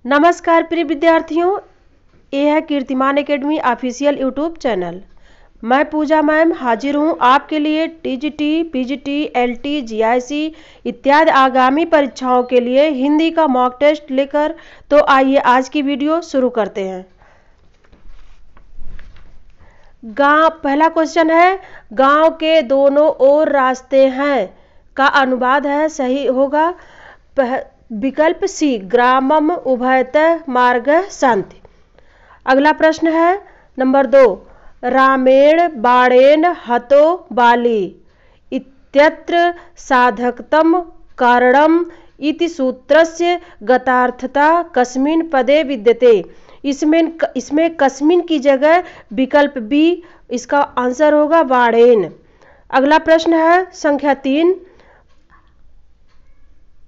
नमस्कार प्रिय विद्यार्थियों, ये है कीर्तिमान एकेडमी ऑफिशियल यूट्यूब चैनल। मैं पूजा मैम हाजिर हूँ आपके लिए टीजीटी, पीजीटी, एलटी, जीआईसी इत्यादि आगामी परीक्षाओं के लिए हिंदी का मॉक टेस्ट लेकर। तो आइए आज की वीडियो शुरू करते हैं। पहला क्वेश्चन है, गांव के दोनों ओर रास्ते हैं का अनुवाद है, सही होगा विकल्प सी, ग्रामम उभयतः मार्गः सन्ति। अगला प्रश्न है नंबर 2, रामेण बाणेन हतो बाली इत्यत्र साधकतम कारणम इति सूत्रस्य गतार्थता कस्मिन् पदे विद्यते। इसमें कस्मिन् की जगह विकल्प बी, इसका आंसर होगा बाणेन। अगला प्रश्न है संख्या 3,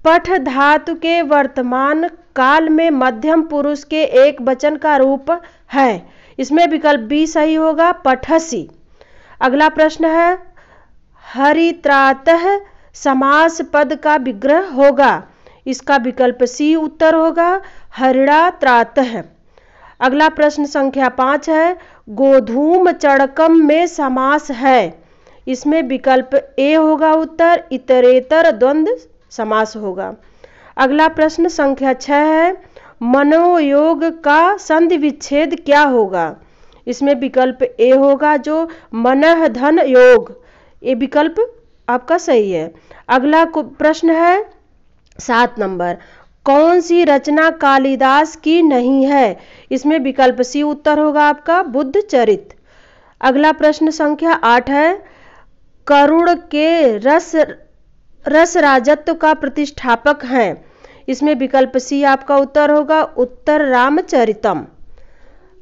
पठ धातु के वर्तमान काल में मध्यम पुरुष के एक वचन का रूप है। इसमें विकल्प बी सही होगा, पठसि। अगला प्रश्न है, हरित्रातः समास पद का विग्रह होगा। इसका विकल्प सी उत्तर होगा, हरिणा त्रातः। अगला प्रश्न संख्या 5 है, गोधूम चड़कम में समास है। इसमें विकल्प ए होगा उत्तर, इतरेतर द्वंद्व समास होगा। अगला प्रश्न संख्या 6 है, मनोयोग का संधि विच्छेद क्या होगा। इसमें विकल्प ए होगा जो मनः धन योग, ये विकल्प आपका सही है। अगला प्रश्न है 7 नंबर, कौन सी रचना कालिदास की नहीं है। इसमें विकल्प सी उत्तर होगा आपका बुद्ध चरित। अगला प्रश्न संख्या 8 है, करुण के रस राजत्व का प्रतिष्ठापक हैं। इसमें विकल्प सी आपका उत्तर होगा, उत्तर रामचरितम।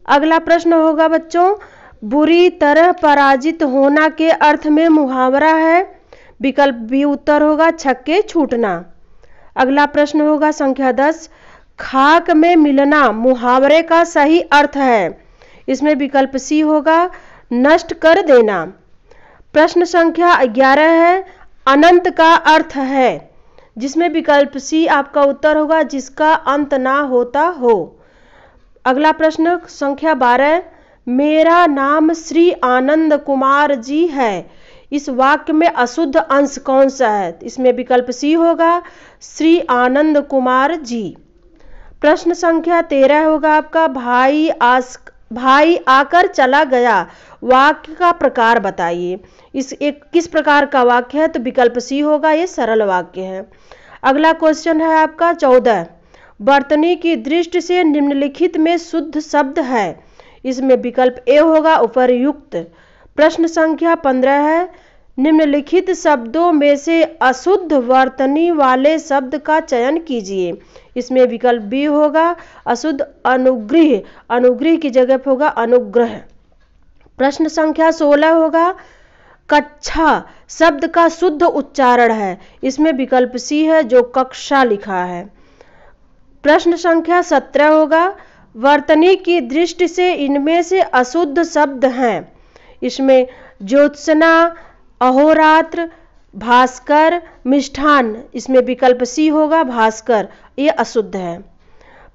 अगला प्रश्न होगा बच्चों, बुरी तरह पराजित होना के अर्थ में मुहावरा है। विकल्प बी उत्तर होगा, छक्के छूटना। अगला प्रश्न होगा संख्या 10, खाक में मिलना मुहावरे का सही अर्थ है। इसमें विकल्प सी होगा, नष्ट कर देना। प्रश्न संख्या 11 है, अनंत का अर्थ है। जिसमें विकल्प सी आपका उत्तर होगा, जिसका अंत ना होता हो। अगला प्रश्न संख्या 12, मेरा नाम श्री आनंद कुमार जी है। इस वाक्य में अशुद्ध अंश कौन सा है। इसमें विकल्प सी होगा, श्री आनंद कुमार जी। प्रश्न संख्या 13 होगा आपका, भाई आकर चला गया, वाक्य का प्रकार बताइए। किस प्रकार का वाक्य है, तो विकल्प सी होगा, ये सरल वाक्य है। अगला क्वेश्चन है आपका 14, वर्तनी की दृष्टि से निम्नलिखित में शुद्ध शब्द है। इसमें विकल्प ए होगा, उपर्युक्त। प्रश्न संख्या 15 है, निम्नलिखित शब्दों में से अशुद्ध वर्तनी वाले शब्द का चयन कीजिए। इसमें विकल्प बी होगा, अशुद्ध अनुग्रह, अनुग्रह की जगह पर होगा अनुग्रह। प्रश्न संख्या 16 होगा, कक्षा शब्द का शुद्ध उच्चारण है। इसमें विकल्प सी है, जो कक्षा लिखा है। प्रश्न संख्या 17 होगा, वर्तनी की दृष्टि से इनमें से अशुद्ध शब्द हैं। इसमें ज्योत्सना, अहोरात्र, भास्कर, मिष्ठान। इसमें विकल्प सी होगा, भास्कर, ये अशुद्ध है।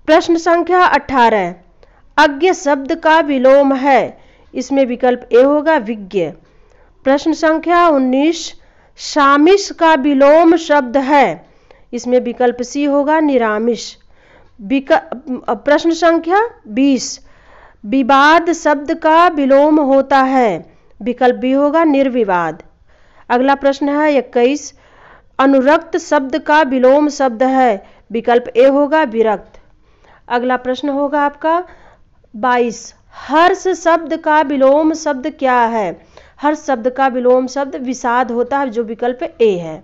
प्रश्न संख्या 18, अज्ञ शब्द का विलोम है। इसमें विकल्प ए होगा, विज्ञ। प्रश्न संख्या 19, शामिश का विलोम शब्द है। इसमें विकल्प सी होगा, निरामिष। प्रश्न संख्या 20, विवाद शब्द का विलोम होता है। विकल्प बी होगा, निर्विवाद। अगला प्रश्न है 21, अनुरक्त शब्द का विलोम शब्द है। विकल्प ए होगा, विरक्त। अगला प्रश्न होगा आपका 22, हर्ष शब्द का विलोम शब्द क्या है। हर्ष शब्द का विलोम शब्द विषाद होता है, जो विकल्प ए है।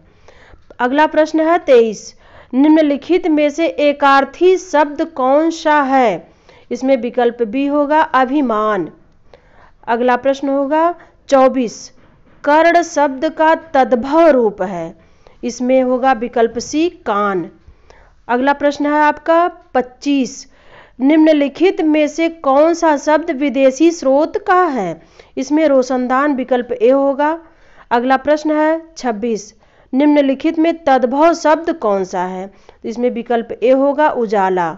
अगला प्रश्न है 23, निम्नलिखित में से एकार्थी शब्द कौन सा है। इसमें विकल्प बी होगा, अभिमान। अगला प्रश्न होगा 24, कर्ण शब्द का तद्भव रूप है। इसमें होगा विकल्प सी, कान। अगला प्रश्न है आपका 25, निम्नलिखित में से कौन सा शब्द विदेशी स्रोत का है। इसमें रोशनदान, विकल्प ए होगा। अगला प्रश्न है 26, निम्नलिखित में तद्भव शब्द कौन सा है। इसमें विकल्प ए होगा, उजाला।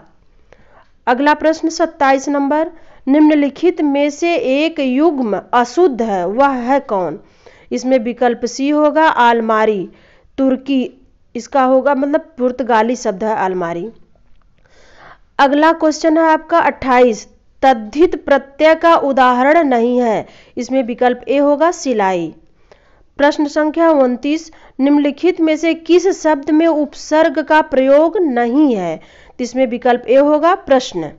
अगला प्रश्न 27 नंबर, निम्नलिखित में से एक युग्म अशुद्ध है, वह है कौन? इसमें विकल्प सी होगा आलमारी, तुर्की इसका होगा, मतलब पुर्तगाली शब्द है आलमारी। अगला क्वेश्चन है आपका 28, तद्धित प्रत्यय का उदाहरण नहीं है, इसमें विकल्प ए होगा सिलाई। प्रश्न संख्या 29, निम्नलिखित में से किस शब्द में उपसर्ग का प्रयोग नहीं है? इसमें विकल्प ए होगा प्रश्न।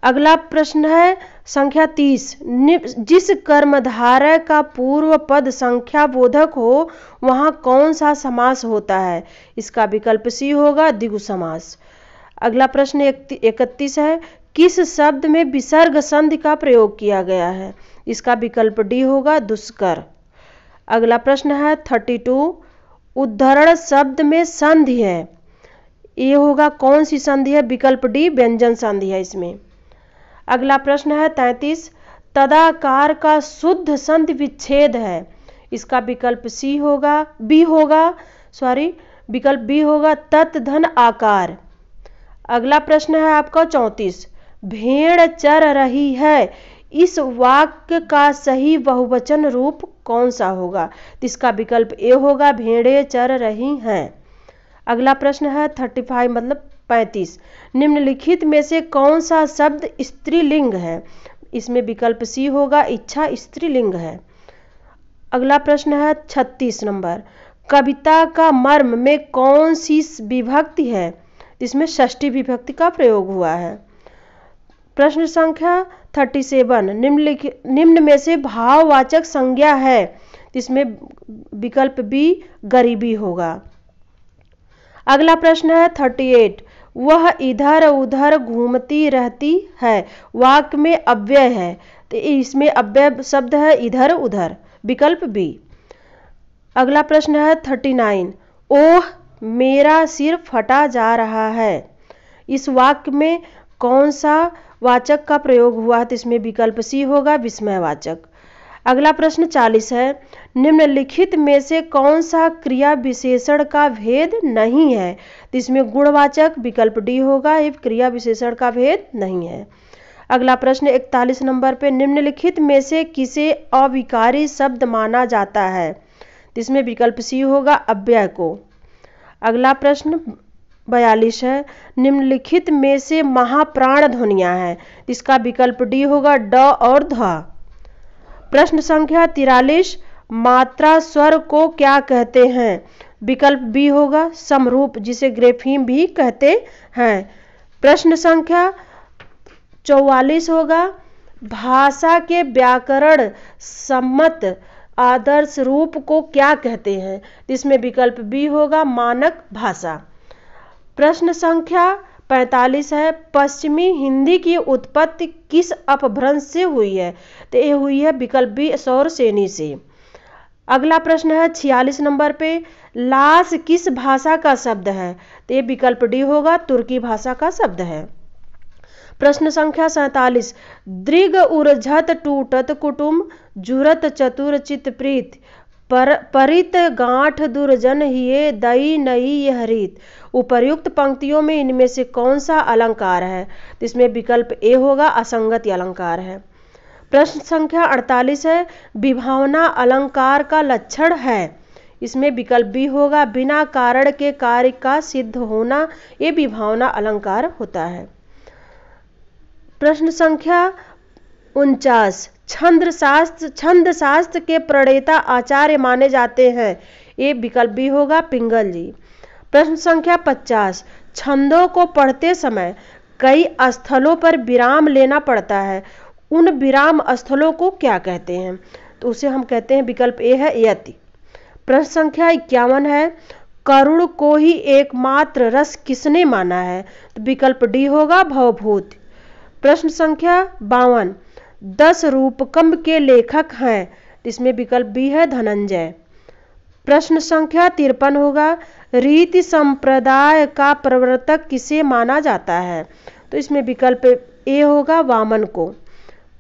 अगला प्रश्न है संख्या 30, जिस कर्मधारय का पूर्व पद संख्या बोधक हो वहां कौन सा समास होता है? इसका विकल्प सी होगा द्विगु समास। अगला प्रश्न 31 है, किस शब्द में विसर्ग संधि का प्रयोग किया गया है? इसका विकल्प डी होगा दुष्कर। अगला प्रश्न है 32, उद्धरण शब्द में संधि है, ये होगा कौन सी संधि है? विकल्प डी व्यंजन संधि है इसमें। अगला प्रश्न है 33, तदाकार का शुद्ध संधि विच्छेद है, इसका विकल्प सी होगा विकल्प बी होगा तत् धन आकार। अगला प्रश्न है आपका 34, भेड़ चर रही है, इस वाक्य का सही बहुवचन रूप कौन सा होगा? इसका विकल्प ए होगा भेड़ें चर रही हैं। अगला प्रश्न है 35 मतलब 35, निम्नलिखित में से कौन सा शब्द स्त्रीलिंग है? इसमें विकल्प सी होगा इच्छा स्त्रीलिंग है। अगला प्रश्न है 36 नंबर, कविता का मर्म में कौन सी विभक्ति है? इसमें षष्ठी विभक्ति का प्रयोग हुआ है। प्रश्न संख्या 37, निम्न में से भाववाचक संज्ञा है, इसमें विकल्प बी गरीबी होगा। अगला प्रश्न है 38, वह इधर उधर घूमती रहती है, वाक्य में अव्यय है, तो इसमें अव्यय शब्द है इधर उधर, विकल्प बी। अगला प्रश्न है 39, ओह मेरा सिर फटा जा रहा है, इस वाक्य में कौन सा वाचक का प्रयोग हुआ है? तो इसमें विकल्प सी होगा विस्मयवाचक। अगला प्रश्न 40 है, निम्नलिखित में से कौन सा क्रिया विशेषण का भेद नहीं है? तो इसमें गुणवाचक, विकल्प डी होगा, ये क्रिया विशेषण का भेद नहीं है। अगला प्रश्न 41 नंबर पे, निम्नलिखित में से किसे अविकारी शब्द माना जाता है? तो इसमें विकल्प सी होगा अव्यय को। अगला प्रश्न 42 है, निम्नलिखित में से महाप्राण ध्वनियां हैं, इसका विकल्प डी होगा ड और ध। प्रश्न संख्या 43, मात्रा स्वर को क्या कहते हैं? विकल्प बी होगा समरूप, जिसे ग्रेफीम भी कहते हैं। प्रश्न संख्या 44 होगा, भाषा के व्याकरण सम्मत आदर्श रूप को क्या कहते हैं? इसमें विकल्प बी होगा मानक भाषा। प्रश्न संख्या 45 है, पश्चिमी हिंदी की उत्पत्ति किस अपभ्रंश से हुई है? तो ये हुई है विकल्प बी सौर सेनी से। अगला प्रश्न है 46 नंबर पे, लाश किस भाषा का शब्द है? तो ये विकल्प डी होगा तुर्की भाषा का शब्द है। प्रश्न संख्या 47, दृग उर्झत टूटत कुटुम जुरत चतुर चित्तप्रीत परित गांठ दुर्जन हिये दई नई हरित, उपर्युक्त पंक्तियों में इनमें से कौन सा अलंकार है? तो इसमें विकल्प ए होगा असंगति अलंकार है। प्रश्न संख्या 48 है, विभावना अलंकार का लक्षण है, इसमें विकल्प बी होगा बिना कारण के कार्य का सिद्ध होना, ये विभावना अलंकार होता है। प्रश्न संख्या 49, छंद शास्त्र के प्रणेता आचार्य माने जाते हैं, ये विकल्प बी होगा पिंगल जी। प्रश्न संख्या 50, छंदों को पढ़ते समय कई स्थलों पर विराम लेना पड़ता है, उन विराम स्थलों को क्या कहते हैं? तो उसे हम कहते हैं विकल्प ए है यति। प्रश्न संख्या 51 है, करुण को ही एकमात्र रस किसने माना है? तो विकल्प डी होगा भवभूत। प्रश्न संख्या 52, 10 रूपकम के लेखक हैं, इसमें विकल्प बी है धनंजय। प्रश्न संख्या 53 होगा, रीति संप्रदाय का प्रवर्तक किसे माना जाता है? तो इसमें विकल्प ए होगा वामन को।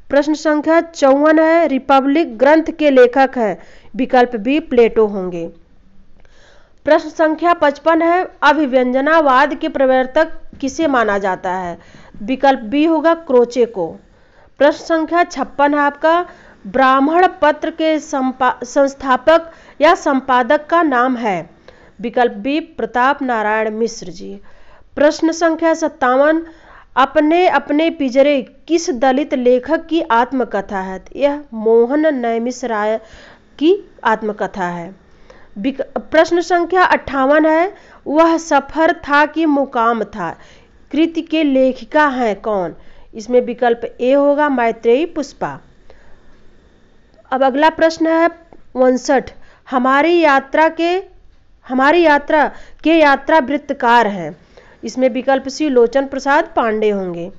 प्रश्न संख्या 54 है, रिपब्लिक ग्रंथ के लेखक है, विकल्प बी प्लेटो होंगे। प्रश्न संख्या 55 है, अभिव्यंजनावाद के प्रवर्तक किसे माना जाता है? विकल्प बी होगा क्रोचे को। प्रश्न संख्या 56 है आपका, ब्राह्मण पत्र के संस्थापक या संपादक का नाम है? विकल्प बी प्रताप नारायण मिश्र जी। प्रश्न संख्या 57, अपने अपने पिंजरे किस दलित लेखक की आत्मकथा है? यह मोहन नैमिषारण्य की आत्मकथा है। प्रश्न संख्या 58 है, वह सफर था कि मुकाम था, कृति के लेखिका हैं कौन? इसमें विकल्प ए होगा मैत्रेयी पुष्पा। अब अगला प्रश्न है 59, हमारी यात्रा के यात्रा वृत्तकार हैं? इसमें विकल्प सी लोचन प्रसाद पांडे होंगे।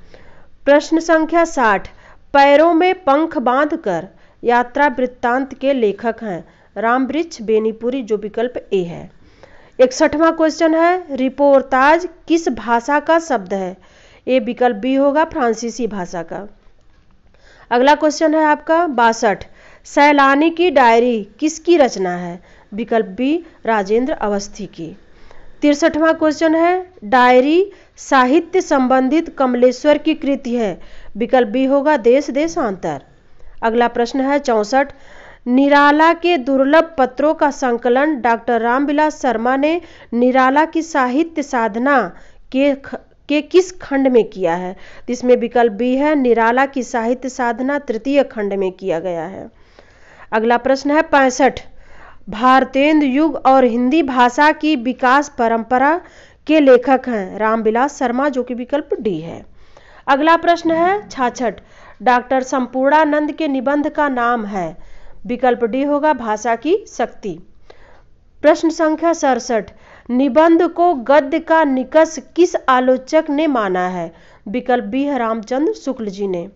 प्रश्न संख्या 60, पैरों में पंख बांधकर यात्रा वृत्तांत के लेखक हैं? रामवृक्ष बेनीपुरी, जो विकल्प ए है। 61वां क्वेश्चन है, रिपोर्टाज किस भाषा का शब्द है? ए विकल्प बी होगा फ्रांसीसी भाषा का। अगला क्वेश्चन है आपका 62, सैलानी की डायरी किसकी रचना है? विकल्प बी राजेंद्र अवस्थी की। 63वां क्वेश्चन है, डायरी साहित्य संबंधित कमलेश्वर की कृति है? विकल्प बी होगा देश देशांतर। अगला प्रश्न है 64, निराला के दुर्लभ पत्रों का संकलन डॉक्टर रामविलास शर्मा ने निराला की साहित्य साधना के किस खंड में किया है? इसमें विकल्प बी है निराला की साहित्य साधना तृतीय खंड में किया गया है। अगला प्रश्न है 65, भारतेंदु युग और हिंदी भाषा की विकास परंपरा के लेखक हैं? रामविलास शर्मा, जो कि विकल्प डी है। अगला प्रश्न है 66, डॉक्टर संपूर्णानंद के निबंध का नाम है? विकल्प डी होगा भाषा की शक्ति। प्रश्न संख्या 67, निबंध को गद्य का निकष किस आलोचक ने माना है? विकल्प बी है रामचंद्र शुक्ल जी ने।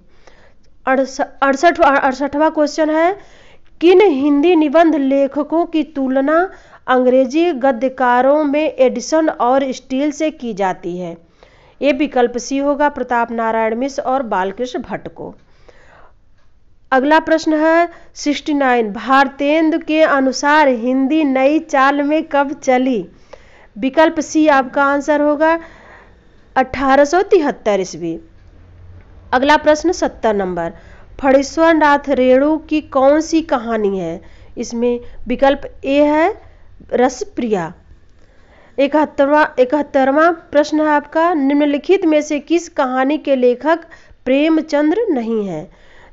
68वां क्वेश्चन है, किन हिंदी निबंध लेखकों की तुलना अंग्रेजी गद्यकारों में एडिसन और स्टील से की जाती है? ये विकल्प सी होगा प्रताप नारायण मिश्र और बालकृष्ण भट्ट को। अगला प्रश्न है 69, भारतेंदु के अनुसार हिंदी नई चाल में कब चली? विकल्प सी आपका आंसर होगा 1873 ईस्वी। अगला प्रश्न 70 नंबर, फणीश्वर नाथ रेणु की कौन सी कहानी है? इसमें विकल्प ए है रसप्रिया। 71वां प्रश्न है आपका, निम्नलिखित में से किस कहानी के लेखक प्रेमचंद्र नहीं है?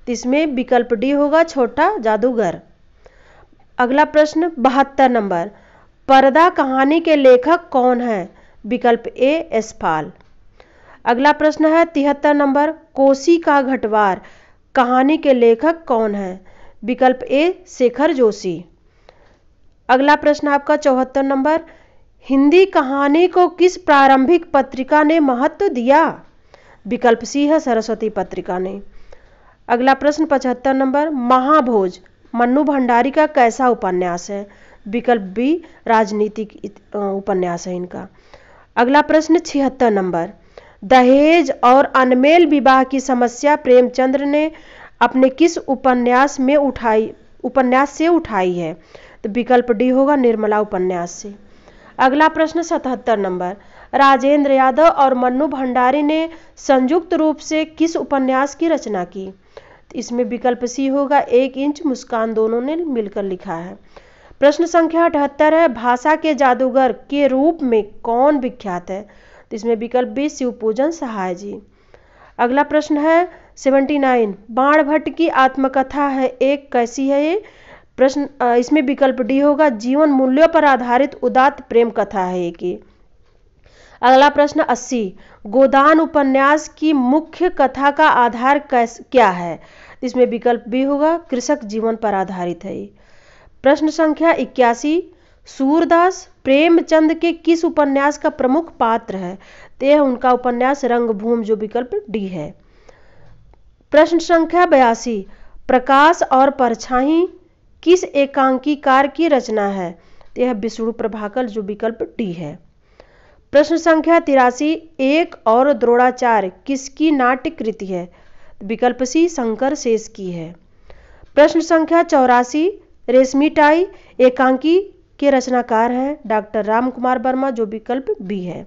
इसमें विकल्प डी होगा छोटा जादूगर। अगला प्रश्न 72 नंबर, पर्दा कहानी के लेखक कौन है? विकल्प ए यशपाल। अगला प्रश्न है 73 नंबर, कोसी का घटवार कहानी के लेखक कौन है? विकल्प ए शेखर जोशी। अगला प्रश्न आपका 74 नंबर, हिंदी कहानी को किस प्रारंभिक पत्रिका ने महत्व दिया? विकल्प सी है सरस्वती पत्रिका ने। अगला प्रश्न 75 नंबर, महाभोज मन्नू भंडारी का कैसा उपन्यास है? विकल्प बी राजनीतिक उपन्यास है इनका। अगला प्रश्न 76 नंबर, दहेज और अनमेल विवाह की समस्या प्रेमचंद्र ने अपने किस उपन्यास से उठाई है? तो विकल्प डी होगा निर्मला उपन्यास से। अगला प्रश्न 77 नंबर, राजेंद्र यादव और मन्नू भंडारी ने संयुक्त रूप से किस उपन्यास की रचना की? इसमें विकल्प सी होगा 1 इंच मुस्कान, दोनों ने मिलकर लिखा है। प्रश्न संख्या 78 है, भाषा के जादूगर के रूप में कौन विख्यात है? तो इसमें विकल्प बी शिवपूजन सहाय जी। अगला प्रश्न है 79, बाणभट्ट की आत्मकथा है एक कैसी है ये? प्रश्न इसमें विकल्प डी होगा जीवन मूल्यों पर आधारित उदात्त प्रेम कथा है एक ही। अगला प्रश्न 80, गोदान उपन्यास की मुख्य कथा का आधार क्या है? इसमें विकल्प बी होगा कृषक जीवन पर आधारित है। प्रश्न संख्या 81, सूरदास प्रेमचंद के किस उपन्यास का प्रमुख पात्र है? तो यह उनका उपन्यास रंगभूमि, जो विकल्प डी है। प्रश्न संख्या 82, प्रकाश और परछाई किस एकांकीकार की रचना है? तो यह विष्णु प्रभाकर, जो विकल्प डी है। प्रश्न संख्या 83, एक और द्रोणाचार्य किसकी नाट्य कृति है? विकल्प सी शंकर शेष की है। प्रश्न संख्या 84, रेशमी टाई एकांकी के रचनाकार हैं डॉक्टर राम कुमार वर्मा, जो विकल्प बी है।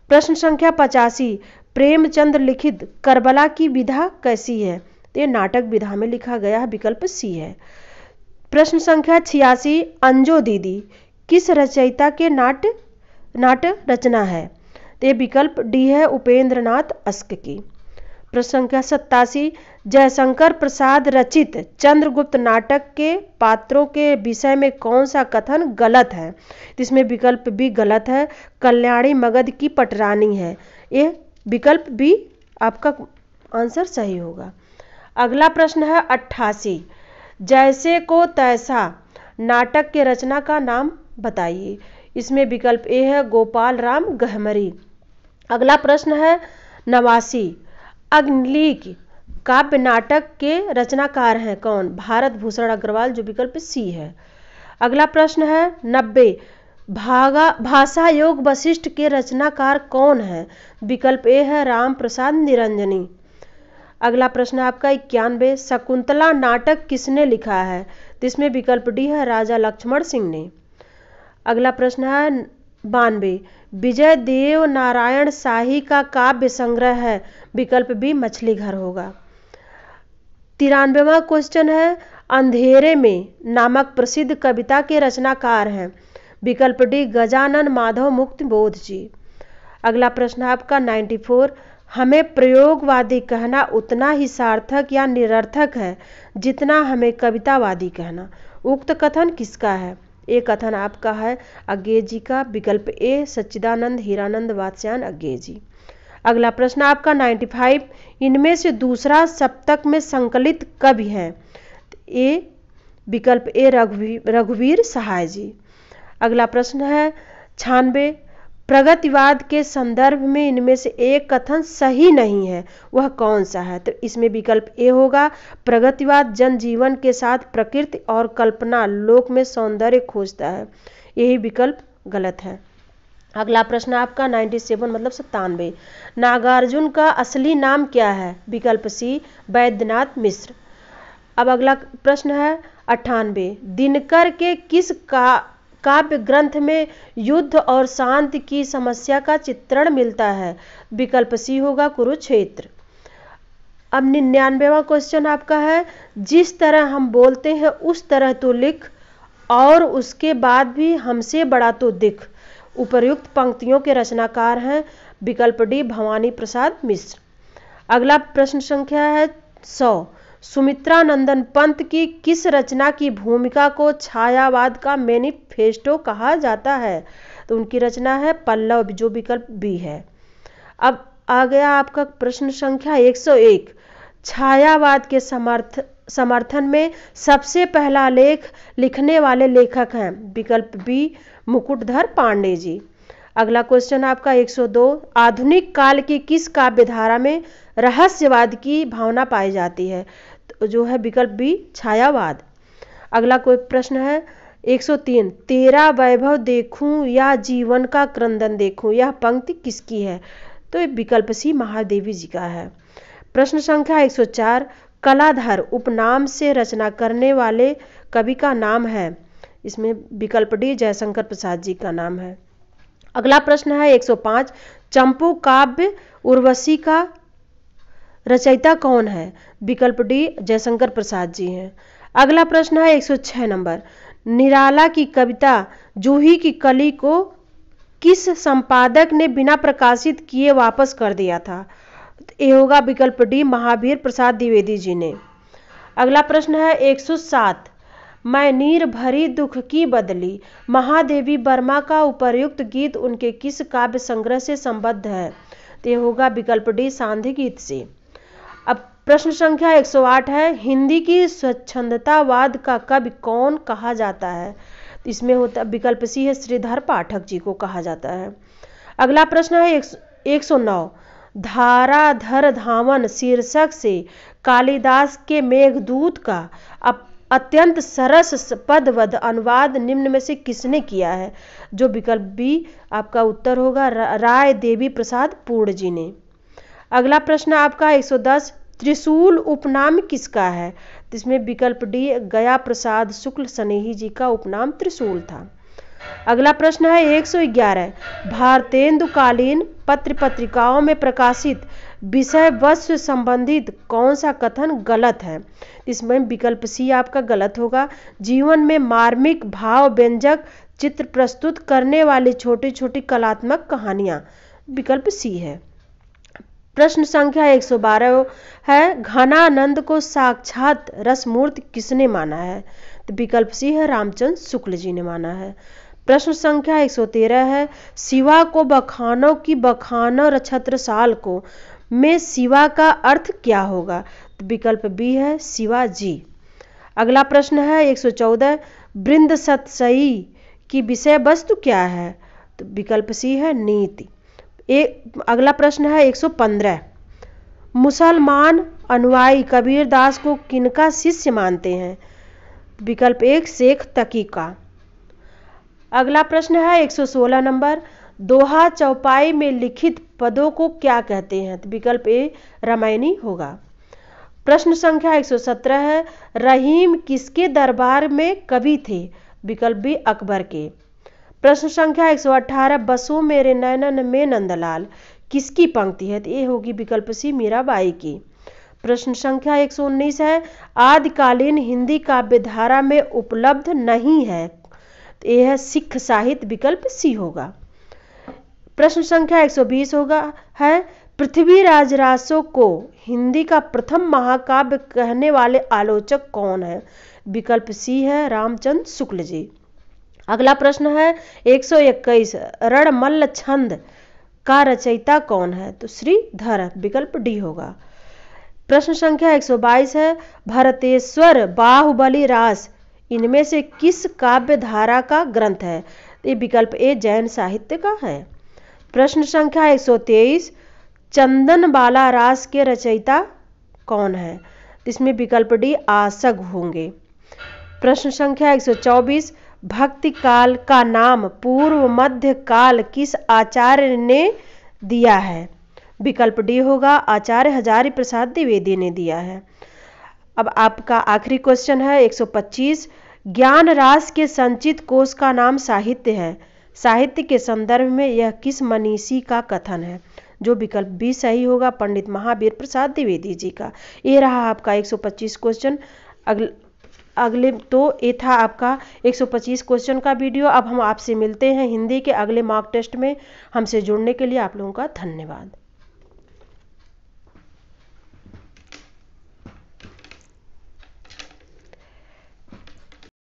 प्रश्न संख्या 85, प्रेमचंद लिखित करबला की विधा कैसी है? तो ये नाटक विधा में लिखा गया है, विकल्प सी है। प्रश्न संख्या 86, अंजो दीदी किस रचयिता के नाट्य रचना है? तो ये विकल्प डी है, उपेंद्र नाथ अस्क की। प्रश्न संख्या 87, जयशंकर प्रसाद रचित चंद्रगुप्त नाटक के पात्रों के विषय में कौन सा कथन गलत है? इसमें विकल्प बी गलत है, कल्याणी मगध की पटरानी है। ये विकल्प बी आपका आंसर सही होगा। अगला प्रश्न है 88, जैसे को तैसा नाटक के रचना का नाम बताइए। इसमें विकल्प ए है, गोपाल राम गहमरी। अगला प्रश्न है 89, अग्निलीक काव्य नाटक के रचनाकार हैं कौन? भारत भूषण अग्रवाल, जो विकल्प सी है। अगला प्रश्न है 90, भाषा योग वशिष्ठ के रचनाकार कौन है? विकल्प ए है, राम प्रसाद निरंजनी। अगला प्रश्न आपका 91, शकुंतला नाटक किसने लिखा है? तो इसमें विकल्प डी है, राजा लक्ष्मण सिंह ने। अगला प्रश्न है 92, विजय देव नारायण शाही का काव्य संग्रह है? विकल्प बी मछली घर होगा। 93वां क्वेश्चन है, अंधेरे में नामक प्रसिद्ध कविता के रचनाकार हैं? विकल्प डी गजानन माधव मुक्त बोध जी। अगला प्रश्न आपका 94, हमें प्रयोगवादी कहना उतना ही सार्थक या निरर्थक है जितना हमें कवितावादी कहना। उक्त कथन किसका है? ये कथन आपका है अज्ञे जी का, विकल्प ए सच्चिदानंद हीरानंद वात्स्यायन अज्ञे जी। अगला प्रश्न आपका 95, इनमें से दूसरा सप्तक में संकलित कवि है? ए विकल्प ए रघुवीर सहाय जी। अगला प्रश्न है 96, प्रगतिवाद के संदर्भ में इनमें से एक कथन सही नहीं है, वह कौन सा है? तो इसमें विकल्प ए होगा, प्रगतिवाद जनजीवन के साथ प्रकृति और कल्पना लोक में सौंदर्य खोजता है। यही विकल्प गलत है। अगला प्रश्न आपका 97 मतलब 97, नागार्जुन का असली नाम क्या है? विकल्प सी वैद्यनाथ मिश्र। अब अगला प्रश्न है 98, दिनकर के किस काव्य ग्रंथ में युद्ध और शांति की समस्या का चित्रण मिलता है? विकल्प सी होगा कुरुक्षेत्र। अब 99वां क्वेश्चन आपका है, जिस तरह हम बोलते हैं उस तरह तो लिख और उसके बाद भी हमसे बड़ा तो दिख। उपर्युक्त पंक्तियों के रचनाकार हैं? विकल्प डी भवानी प्रसाद मिश्र। अगला प्रश्न संख्या है 100, सुमित्रा नंदन पंत की किस रचना की भूमिका को छायावाद का मैनिफेस्टो कहा जाता है? तो उनकी रचना है पल्लव, जो विकल्प बी है। अब आ गया आपका प्रश्न संख्या 101, छायावाद के समर्थन में सबसे पहला लेख लिखने वाले लेखक हैं? विकल्प बी मुकुटधर पांडे जी। अगला क्वेश्चन आपका 102, आधुनिक काल की किस काव्यधारा में रहस्यवाद की भावना पाई जाती है? तो जो है विकल्प बी छायावाद। अगला कोई प्रश्न है 103, तेरा वैभव देखूं या जीवन का क्रंदन देखूं, यह पंक्ति किसकी है? तो ये विकल्प सी महादेवी जी का है। प्रश्न संख्या 104, कलाधर उपनाम से रचना करने वाले कवि का नाम है? इसमें विकल्प डी जयशंकर प्रसाद जी का नाम है। अगला प्रश्न है 105, चंपू काव्य उर्वशी का रचयिता कौन है? विकल्प डी जयशंकर प्रसाद जी हैं। अगला प्रश्न है 106 नंबर, निराला की कविता जूही की कली को किस संपादक ने बिना प्रकाशित किए वापस कर दिया था? ये होगा विकल्प डी महावीर प्रसाद द्विवेदी जी ने। अगला प्रश्न है 107, मैं नीर भरी दुख की बदली महादेवी वर्मा का उपर्युक्त गीत उनके किस काव्य संग्रह से संबद्ध है? तो ये होगा विकल्प डी सांध्य गीत से। अब प्रश्न संख्या 108 है, हिंदी की स्वच्छंदतावाद का कवि कौन कहा जाता है? इसमें होता विकल्प सी है श्रीधर पाठक जी को कहा जाता है। अगला प्रश्न है 109, धाराधर धावन शीर्षक से कालिदास के मेघदूत का अत्यंत सरस पदवद अनुवाद निम्न में से किसने किया है? जो विकल्प बी आपका उत्तर होगा राय देवी प्रसाद पूर्ण जी ने। अगला प्रश्न आपका 110, त्रिशूल उपनाम किसका है? इसमें विकल्प डी गया प्रसाद शुक्ल स्नेही जी का उपनाम त्रिशूल था। अगला प्रश्न है 111, भारतेंदुकालीन पत्र पत्रिकाओं में प्रकाशित विषय वस्तु से संबंधित कौन सा कथन गलत है? इसमें विकल्प सी आपका गलत होगा। जीवन में मार्मिक भाव व्यंजक चित्र प्रस्तुत करने वाली छोटी छोटी कलात्मक कहानियां, विकल्प सी है। प्रश्न संख्या 112 है, घनानंद को साक्षात रसमूर्ति किसने माना है? तो विकल्प सी है, रामचंद्र शुक्ल जी ने माना है। प्रश्न संख्या 113 है, शिवा को बखानो की बखानो छत्रसाल को में शिवा का अर्थ क्या होगा? तो विकल्प बी है, शिवा जी। अगला प्रश्न है 114, वृंद सतसई की विषय वस्तु क्या है? तो विकल्प सी है, नीति। अगला प्रश्न है 115, मुसलमान अनुयायी कबीरदास को किनका शिष्य मानते हैं? विकल्प एक, शेख तकी का। अगला प्रश्न है 116 नंबर, दोहा चौपाई में लिखित पदों को क्या कहते हैं? तो विकल्प ए, रामायणी होगा। प्रश्न संख्या 117 है, रहीम किसके दरबार में कवि थे? विकल्प बी, अकबर के। प्रश्न संख्या 118, बसो मेरे नैनन में नंदलाल किसकी पंक्ति है? तो ये होगी विकल्प सी, मीराबाई की। प्रश्न संख्या 119 है, आदिकालीन हिंदी काव्य धारा में उपलब्ध नहीं है, तो यह है सिख साहित्य, विकल्प सी होगा। प्रश्न संख्या 120 होगा है, पृथ्वीराज रासो को हिंदी का प्रथम महाकाव्य कहने वाले आलोचक कौन है? विकल्प सी है, रामचंद्र शुक्ल जी। अगला प्रश्न है 121, रणमल्ल छंद का रचयिता कौन है? तो श्रीधर, विकल्प डी होगा। प्रश्न संख्या 122 है, भरतेश्वर बाहुबली रास इनमें से किस काव्य धारा का ग्रंथ है? ये विकल्प ए, जैन साहित्य का है। प्रश्न संख्या 123, चंदनबाला रास के रचयिता कौन है? इसमें विकल्प डी, आसग होंगे। प्रश्न संख्या 124, भक्ति काल का नाम पूर्व मध्य काल किस आचार्य ने दिया है? विकल्प डी होगा, आचार्य हजारी प्रसाद द्विवेदी ने दिया है। अब आपका आखिरी क्वेश्चन है 125, ज्ञान रास के संचित कोश का नाम साहित्य है, साहित्य के संदर्भ में यह किस मनीषी का कथन है? जो विकल्प बी सही होगा, पंडित महावीर प्रसाद द्विवेदी जी का। ये रहा आपका 125 क्वेश्चन। अगले तो ये था आपका 125 क्वेश्चन का वीडियो। अब हम आपसे मिलते हैं हिंदी के अगले मॉक टेस्ट में। हमसे जुड़ने के लिए आप लोगों का धन्यवाद।